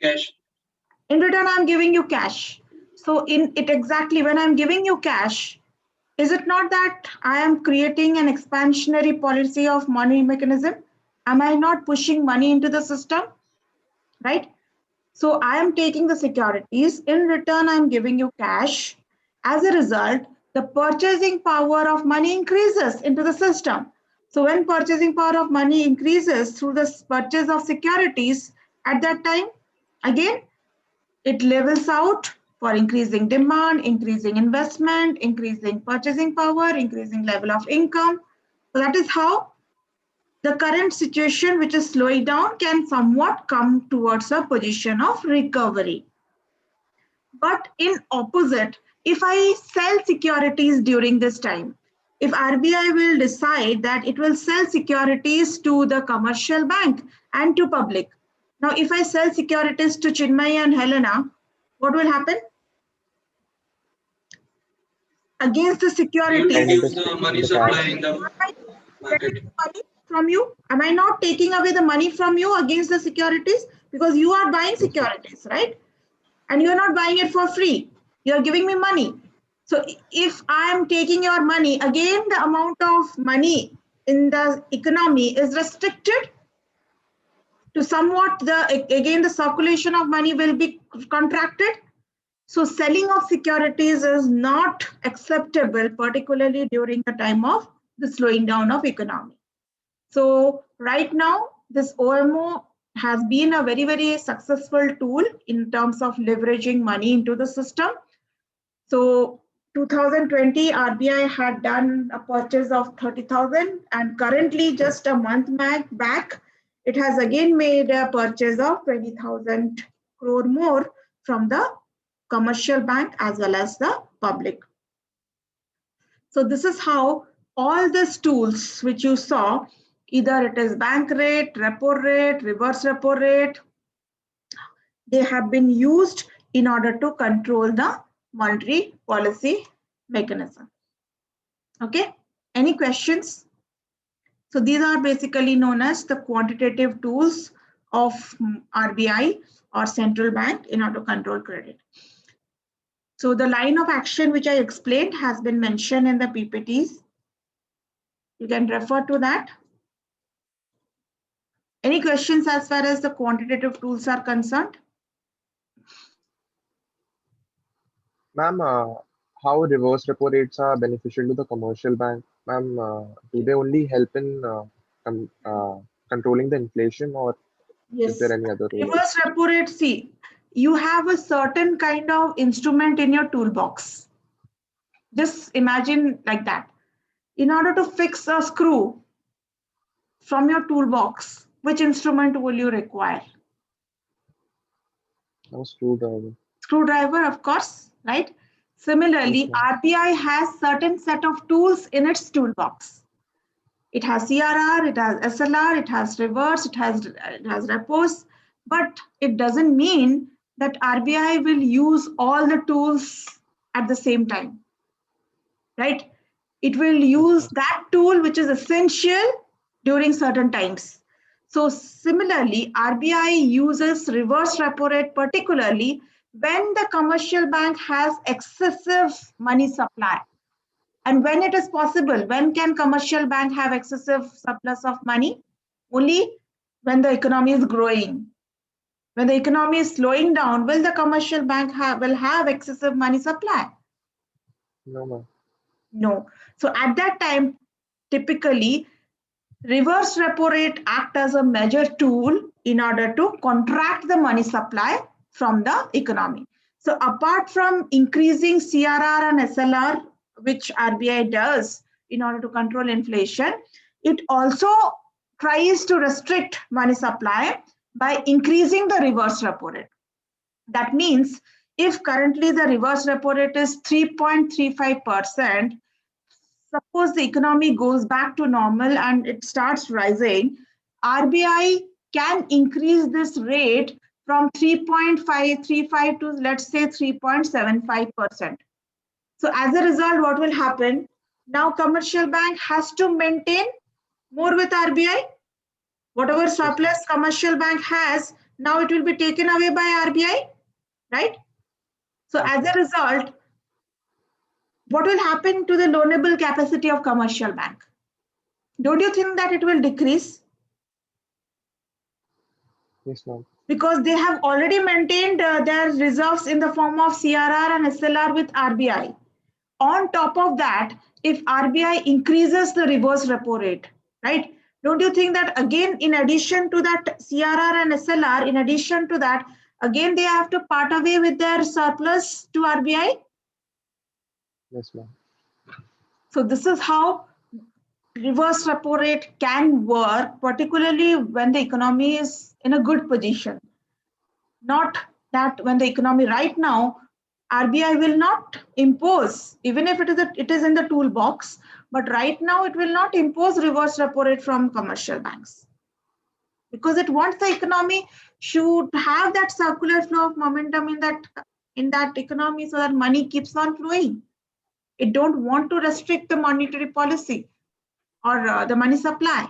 cash. In return, I am giving you cash. So in it exactly, when I am giving you cash, is it not that I am creating an expansionary policy of money mechanism? Am I not pushing money into the system? Right? So I am taking the securities. In return, I am giving you cash. As a result, the purchasing power of money increases into the system. So when purchasing power of money increases through the purchase of securities, at that time, again, it levels out for increasing demand, increasing investment, increasing purchasing power, increasing level of income. So that is how the current situation, which is slowing down, can somewhat come towards a position of recovery. But in opposite, if I sell securities during this time, if RBI will decide that it will sell securities to the commercial bank and to public. Now, if I sell securities to Chinmay and Helena, what will happen? Against the securities. Reduce the money supply in the market. Money from you? Am I not taking away the money from you against the securities? Because you are buying securities, right? And you're not buying it for free. You're giving me money. So if I'm taking your money, again, the amount of money in the economy is restricted to somewhat the circulation of money will be contracted. So selling of securities is not acceptable, particularly during the time of the slowing down of economy. So right now, this OMO has been a very, very successful tool in terms of leveraging money into the system. So 2020, RBI had done a purchase of 30,000, and currently just a month back, it has again made a purchase of 20,000 crore more from the commercial bank as well as the public. So this is how all these tools which you saw, either it is bank rate, repo rate, reverse repo rate, they have been used in order to control the monetary policy mechanism. Okay, any questions? So these are basically known as the quantitative tools of RBI or central bank in order to control credit. So the line of action which I explained has been mentioned in the PPTs. You can refer to that. Any questions as far as the quantitative tools are concerned? Ma'am, how reverse repo rates are beneficial to the commercial bank? Ma'am, do they only help in controlling the inflation, or is there any other role? Reverse repo rate, see, you have a certain kind of instrument in your toolbox. Just imagine like that. In order to fix a screw from your toolbox, which instrument will you require? No, screwdriver. Screwdriver, of course, right? Similarly, RBI has certain set of tools in its toolbox. It has CRR, it has SLR, it has reverse, it has repos, but it doesn't mean that RBI will use all the tools at the same time, right? It will use that tool which is essential during certain times. So similarly, RBI uses reverse repo rate particularly when the commercial bank has excessive money supply. And when it is possible, when can commercial bank have excessive surplus of money? Only when the economy is growing. When the economy is slowing down, will the commercial bank will have excessive money supply? No, ma'am. No. So at that time, typically, reverse repo rate act as a major tool in order to contract the money supply from the economy. So apart from increasing CRR and SLR, which RBI does in order to control inflation, it also tries to restrict money supply by increasing the reverse repo rate. That means if currently the reverse repo rate is 3.35%, suppose the economy goes back to normal and it starts rising, RBI can increase this rate from 3.535 to, let's say, 3.75%. So as a result, what will happen? Now commercial bank has to maintain more with RBI. Whatever surplus commercial bank has, now it will be taken away by RBI, right? So as a result, what will happen to the loanable capacity of commercial bank? Don't you think that it will decrease? Yes, ma'am. Because they have already maintained their reserves in the form of CRR and SLR with RBI. On top of that, if RBI increases the reverse repo rate, right? Don't you think that again, in addition to that CRR and SLR, in addition to that, again, they have to part away with their surplus to RBI? Yes, ma'am. So this is how reverse repo rate can work, particularly when the economy is in a good position. Not that when the economy right now, RBI will not impose, even if it is in the toolbox, but right now it will not impose reverse repo rate from commercial banks. Because it wants the economy should have that circular flow of momentum in that economy so that money keeps on flowing. It don't want to restrict the monetary policy or the money supply.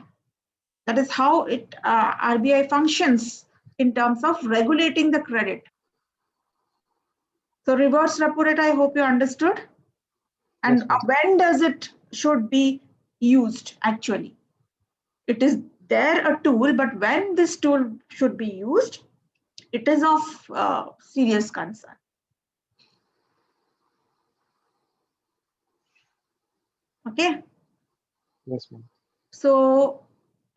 That is how RBI functions in terms of regulating the credit. So reverse repo rate, I hope you understood. And Yes, ma'am. when does it should be used actually? it is there a tool, but when this tool should be used, it is of serious concern. Okay. Yes, ma'am. So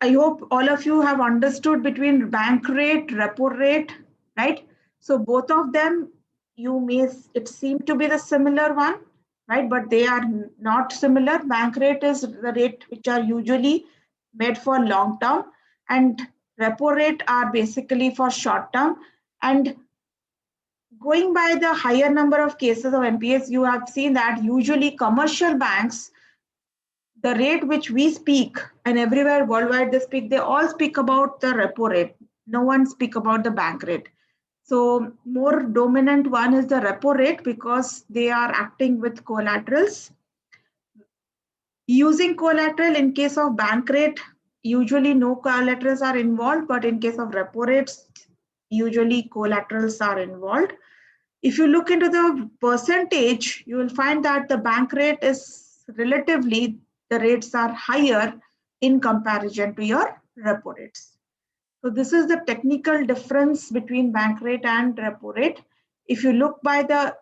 I hope all of you have understood between bank rate, repo rate, right? So both of them, it seem to be the similar one, right? But they are not similar. Bank rate is the rate which are usually made for long term, and repo rate are basically for short term. And going by the higher number of cases of NPS, you have seen that usually commercial banks, the rate which we speak, and everywhere worldwide they all speak about the repo rate. No one speak about the bank rate. So more dominant one is the repo rate because they are acting with collaterals. Using collateral in case of bank rate, usually no collaterals are involved, but in case of repo rates, usually collaterals are involved. If you look into the percentage, you will find that the bank rate is relatively, the rates are higher in comparison to your repo rates. So this is the technical difference between bank rate and repo rate. If you look by the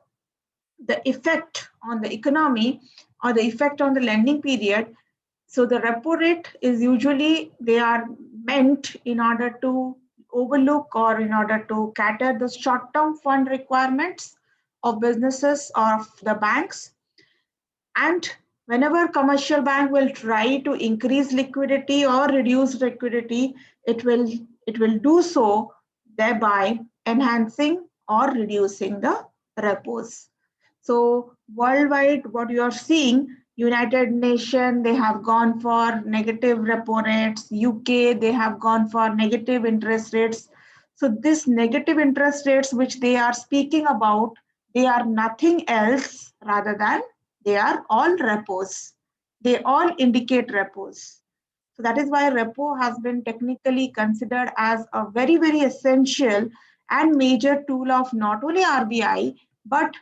effect on the economy or the effect on the lending period, so the repo rate is usually, they are meant in order to overlook or in order to cater the short-term fund requirements of businesses or of the banks. And whenever commercial bank will try to increase liquidity or reduce liquidity, it will do so thereby enhancing or reducing the repos. So worldwide, what you are seeing, United Nations, they have gone for negative repo rates. UK, they have gone for negative interest rates. So this negative interest rates which they are speaking about, they are nothing else rather than they are all repos. They all indicate repos. So that is why repo has been technically considered as a very, very essential and major tool of not only RBI, but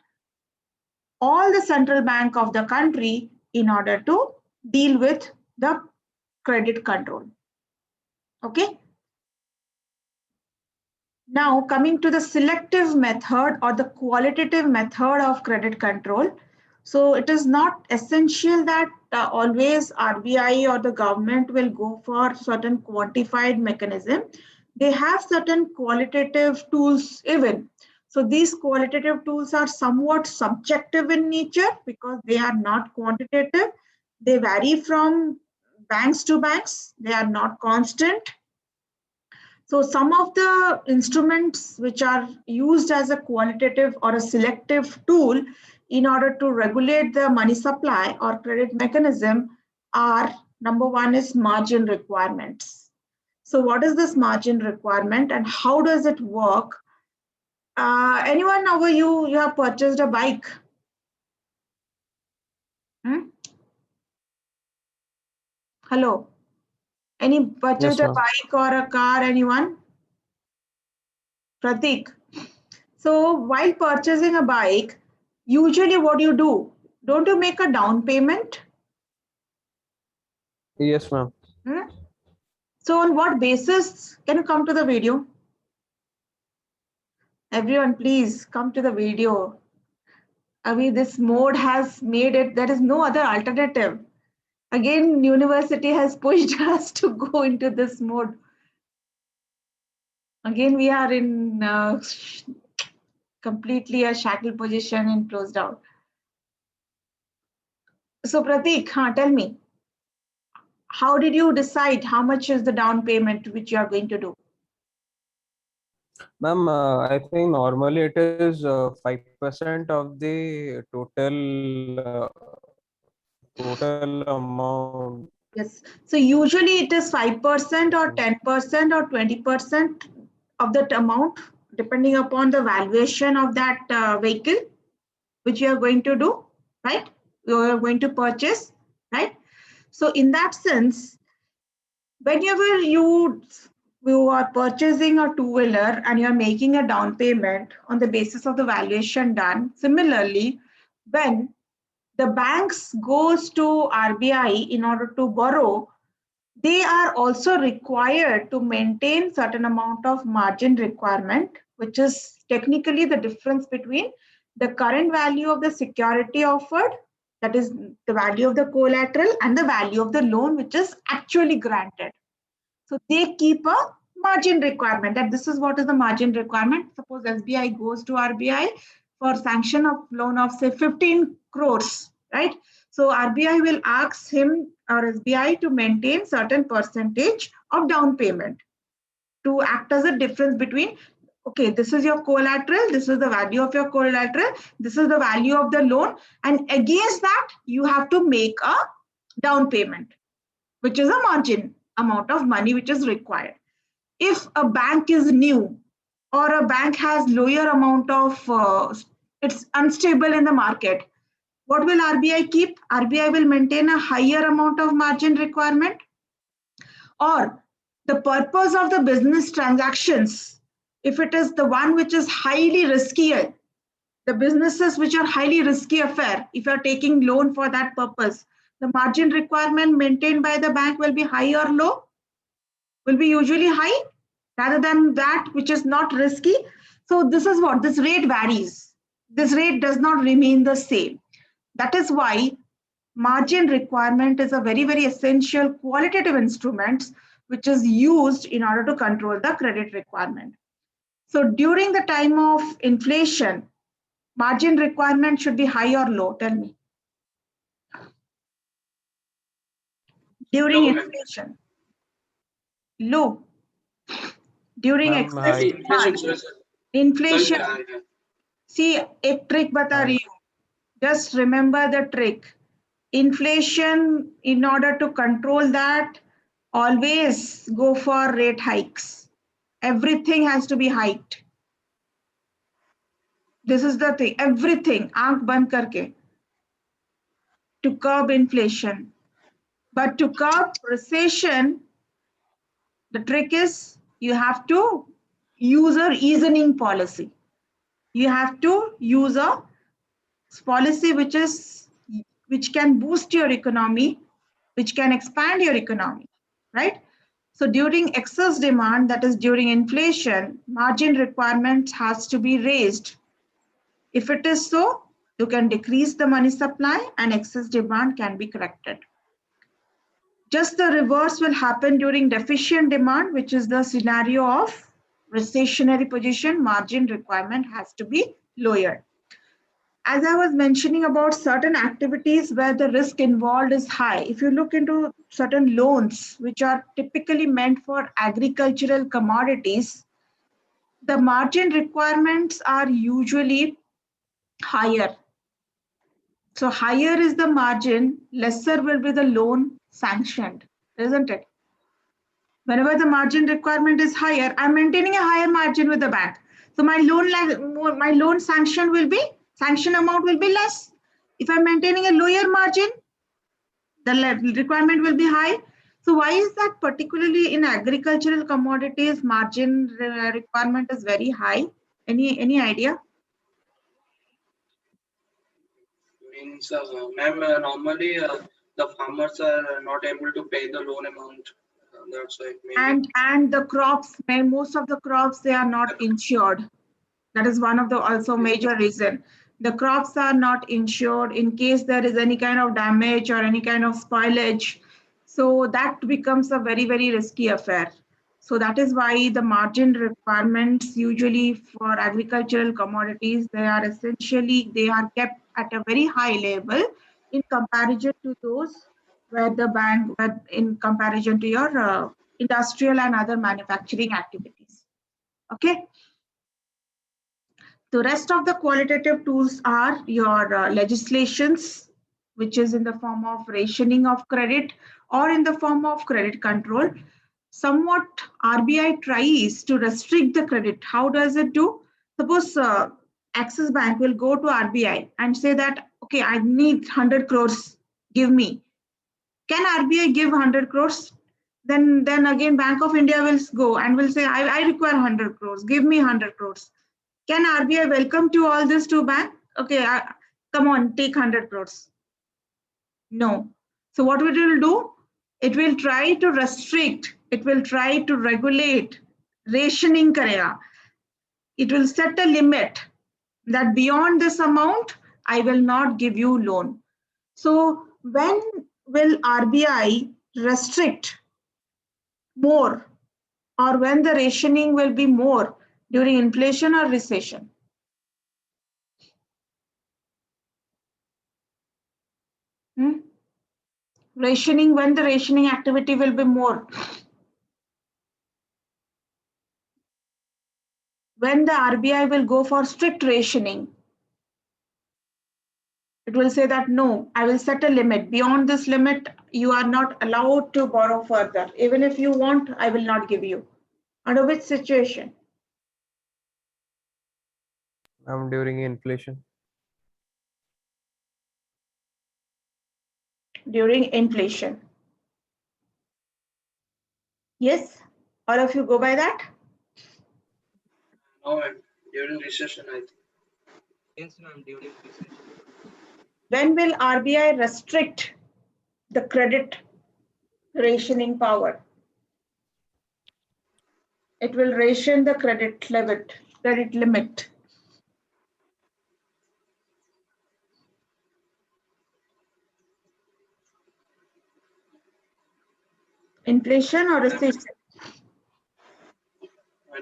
all the central bank of the country in order to deal with the credit control. Okay. Now coming to the selective method or the qualitative method of credit control. So it is not essential that always RBI or the government will go for certain quantified mechanism. They have certain qualitative tools even. So these qualitative tools are somewhat subjective in nature because they are not quantitative. They vary from banks to banks. They are not constant. So some of the instruments which are used as a qualitative or a selective tool in order to regulate the money supply or credit mechanism are, number one is margin requirements. So what is this margin requirement and how does it work? Anyone over you have purchased a bike? Hello? Any purchased a bike or a car, anyone? Pratik. So while purchasing a bike, usually what do you do? Don't you make a down payment? Yes, ma'am. So on what basis? Can you come to the video? Everyone, please come to the video. I mean, this mode has made it, there is no other alternative. Again, university has pushed us to go into this mode. Again, we are in completely a shackle position and closed out. So Pratik, tell me, how did you decide how much is the down payment which you are going to do? Ma'am, I think normally it is 5% of the total amount. Yes. So usually it is 5% or 10% or 20% of that amount, depending upon the valuation of that vehicle, which you are going to do, right? You are going to purchase, right? So in that sense, whenever you are purchasing a two-wheeler and you're making a down payment on the basis of the valuation done, similarly, when the banks goes to RBI in order to borrow, they are also required to maintain certain amount of margin requirement, which is technically the difference between the current value of the security offered, that is the value of the collateral, and the value of the loan which is actually granted. So they keep a margin requirement, that this is what is the margin requirement. Suppose SBI goes to RBI for sanction of loan of say 15 crores, right? So RBI will ask him or SBI to maintain certain percentage of down payment to act as a difference between, okay, this is your collateral, this is the value of your collateral, this is the value of the loan, and against that you have to make a down payment, which is a margin amount of money which is required. If a bank is new or a bank has lower amount of, it's unstable in the market, what will RBI keep? RBI will maintain a higher amount of margin requirement, or the purpose of the business transactions, if it is the one which is highly riskier, the businesses which are highly risky affair, if you are taking loan for that purpose, the margin requirement maintained by the bank will be high or low? Will be usually high rather than that which is not risky. So this is what, this rate varies. This rate does not remain the same. That is why margin requirement is a very, very essential qualitative instrument which is used in order to control the credit requirement. So during the time of inflation, margin requirement should be high or low? Tell me. During inflation. Low. During excess demand. Inflation. See, a trick bata rahi hu. Just remember the trick. Inflation, in order to control that, always go for rate hikes. Everything has to be hiked. This is the thing. Everything, aankh band karke, to curb inflation. But to curb recession, the trick is you have to use a easing policy. You have to use a policy which can boost your economy, which can expand your economy, right? So during excess demand, that is during inflation, margin requirements has to be raised. If it is so, you can decrease the money supply and excess demand can be corrected. Just the reverse will happen during deficient demand, which is the scenario of recessionary position. Margin requirement has to be lowered. As I was mentioning about certain activities where the risk involved is high, if you look into certain loans which are typically meant for agricultural commodities, the margin requirements are usually higher. So higher is the margin, lesser will be the loan sanctioned, isn't it? Whenever the margin requirement is higher, I'm maintaining a higher margin with the bank. So my loan sanction amount will be less. If I'm maintaining a lower margin, the requirement will be high. So why is that particularly in agricultural commodities, margin requirement is very high? Any idea? Means, ma'am, normally the farmers are not able to pay the loan amount. That's why. And the crops, most of the crops, they are not insured. That is one of the also major reason. The crops are not insured in case there is any kind of damage or any kind of spoilage. So that becomes a very, very risky affair. So that is why the margin requirements usually for agricultural commodities, they are kept at a very high level in comparison to those where the bank, in comparison to your industrial and other manufacturing activities. Okay. The rest of the qualitative tools are your legislations, which is in the form of rationing of credit or in the form of credit control. Somewhat RBI tries to restrict the credit. How does it do? Suppose Axis Bank will go to RBI and say that, okay, I need 100 crores, give me. Can RBI give 100 crores? Then again, Bank of India will go and will say, I require 100 crores, give me 100 crores. Can RBI welcome to all this to bank? Okay, come on, take 100 crores. No. So what we will do? It will try to restrict, it will try to regulate, rationing karega. It will set a limit that beyond this amount, I will not give you loan. So when will RBI restrict more, or when the rationing will be more, during inflation or recession? Rationing, when the rationing activity will be more? When the RBI will go for strict rationing? It will say that no, I will set a limit. Beyond this limit, you are not allowed to borrow further. Even if you want, I will not give you. Under which situation? During inflation. During inflation. Yes? All of you go by that? No, ma'am. During recession, I think. Yes, ma'am, during recession. When will RBI restrict the credit rationing power? It will ration the credit limit. Inflation or recession?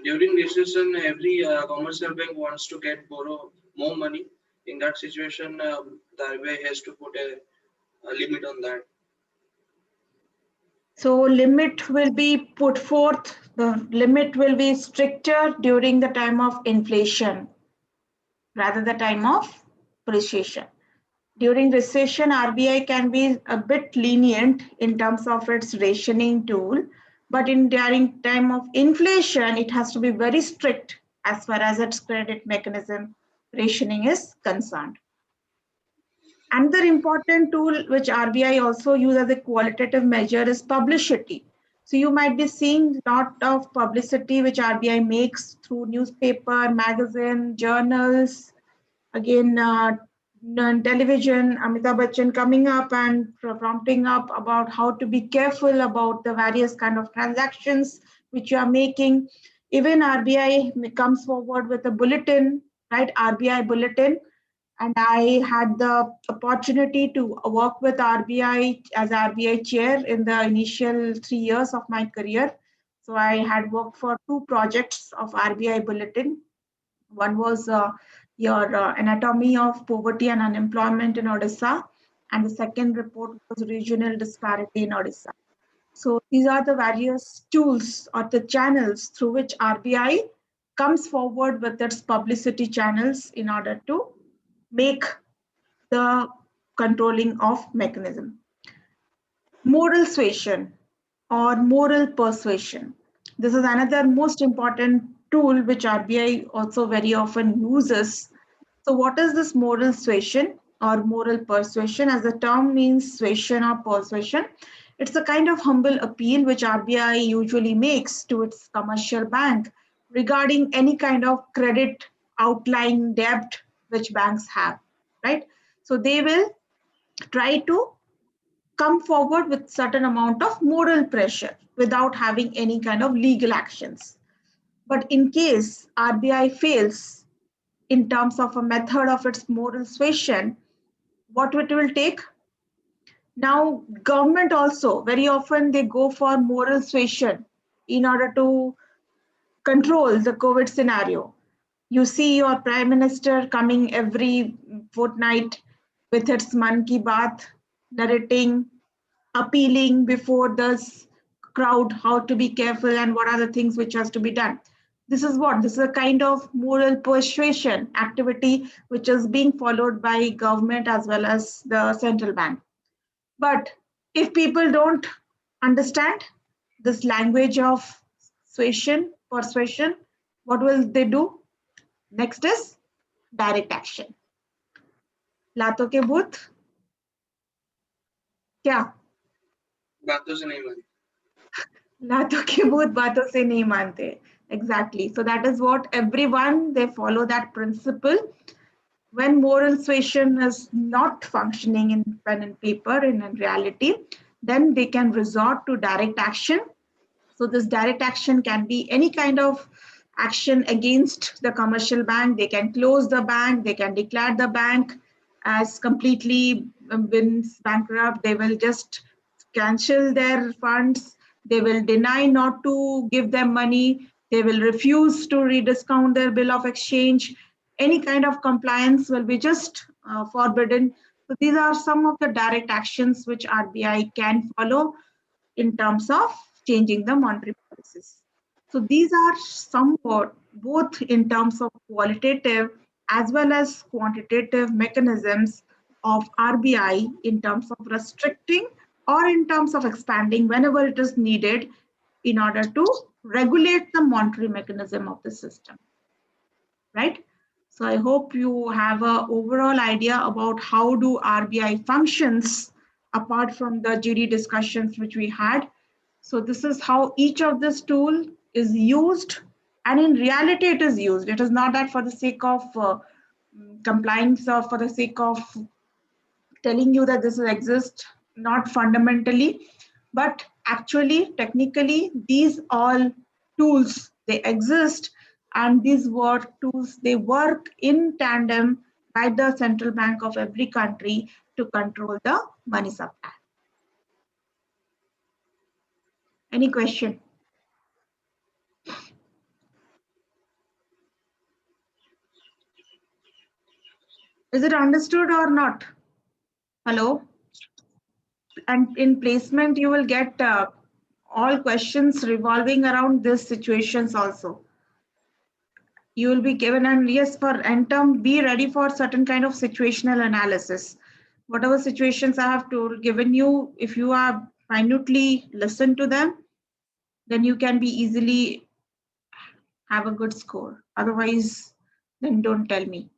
During recession, every commercial bank wants to borrow more money. In that situation, the RBI has to put a limit on that. So limit will be put forth, the limit will be stricter during the time of inflation rather the time of recession. During recession, RBI can be a bit lenient in terms of its rationing tool, but during time of inflation, it has to be very strict as far as its credit mechanism rationing is concerned. Another important tool which RBI also uses as a qualitative measure is publicity. So you might be seeing a lot of publicity which RBI makes through newspaper, magazine, journals, again, television, Amitabh Bachchan coming up and prompting up about how to be careful about the various kind of transactions which you are making. Even RBI comes forward with a bulletin, right? RBI bulletin. And I had the opportunity to work with RBI as RBI chair in the initial 3 years of my career. So I had worked for 2 projects of RBI bulletin. One was your anatomy of poverty and unemployment in Odisha, and the second report was regional disparity in Odisha. So these are the various tools or the channels through which RBI comes forward with its publicity channels in order to make the controlling of mechanism. Moral suasion or moral persuasion. This is another most important tool which RBI also very often uses. So what is this moral suasion or moral persuasion? As the term means suasion or persuasion, it's a kind of humble appeal which RBI usually makes to its commercial bank regarding any kind of credit outlying debt which banks have, right? So they will try to come forward with certain amount of moral pressure without having any kind of legal actions. But in case RBI fails in terms of a method of its moral suasion, what it will take? Now, government also, very often they go for moral suasion in order to control the COVID scenario. You see your prime minister coming every fortnight with its Man Ki Baat, narrating, appealing before the crowd how to be careful and what are the things which has to be done. This is what? This is a kind of moral persuasion activity which is being followed by government as well as the central bank. But if people don't understand this language of persuasion, what will they do? Next is direct action. लातों के भूत क्या? बातों से नहीं मानते. लातों के भूत बातों से नहीं मानते. Exactly. So that is what everyone, they follow that principle. When moral suasion is not functioning in pen and paper, in reality, then they can resort to direct action. So this direct action can be any kind of action against the commercial bank. They can close the bank, they can declare the bank as completely been bankrupt. They will just cancel their funds. They will deny not to give them money. They will refuse to rediscount their bill of exchange. Any kind of compliance will be just forbidden. So these are some of the direct actions which RBI can follow in terms of changing the monetary policies. So these are somewhat both in terms of qualitative as well as quantitative mechanisms of RBI in terms of restricting or in terms of expanding whenever it is needed in order to regulate the monetary mechanism of the system, right? So I hope you have an overall idea about how do RBI functions apart from the GD discussions which we had. So this is how each of this tool is used, and in reality it is used. It is not that for the sake of compliance or for the sake of telling you that this exists, not fundamentally, but actually technically these all tools, they exist, and these work tools, they work in tandem by the central bank of every country to control the money supply. Any question? Is it understood or not? Hello? And in placement, you will get all questions revolving around these situations also. You will be given, and yes, for NTERM, be ready for certain kind of situational analysis. Whatever situations I have given you, if you are minutely listen to them, then you can be easily have a good score. Otherwise, then don't tell me.